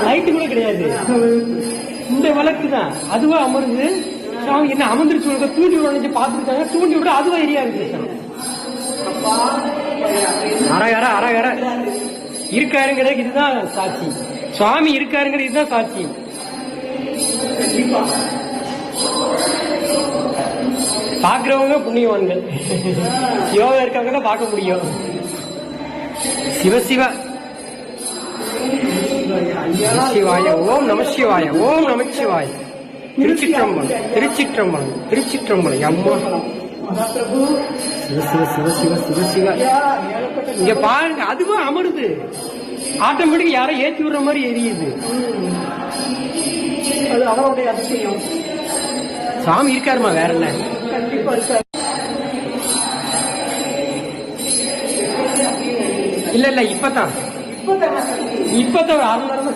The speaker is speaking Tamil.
லைட்டு கூட கிடையாது, இந்த விளக்கு தான். அதுவா அமருது. சாமி என்ன அமர்ந்துருச்சு உனக்கு, தூண்டி விட பார்த்துருக்காங்க, தூண்டி விட அதுவா எரியா இருக்கு. அரகர அரகர இருக்காருங்கிறது இதுதான் சாட்சி. சுவாமி இருக்காருங்கிறது இதுதான் சாட்சி. பாக்குறவங்க புண்ணியவான்கள், யோகா இருக்கவங்க தான் பார்க்க முடியும். சிவசிவ சிவாய ஓம் நமசிவாய ஓம் நமச்சிவாய. திருச்சிற்றம்பலம் திருச்சிற்றம்பலம் திருச்சிற்றம்பலம். அம்மா சிவ சிவ சிவ சிவ சிவ சிவ. இங்க பாருங்க, அதுவும் அமருது. ஆட்டோமேட்டிக் யாரை ஏற்றி விடுற மாதிரி எரியுது. அது அவருடைய அதிசயம். சாமி இருக்காருமா, வேற என்ன. இல்ல இல்ல இப்பதான் 6 மணி நேரம்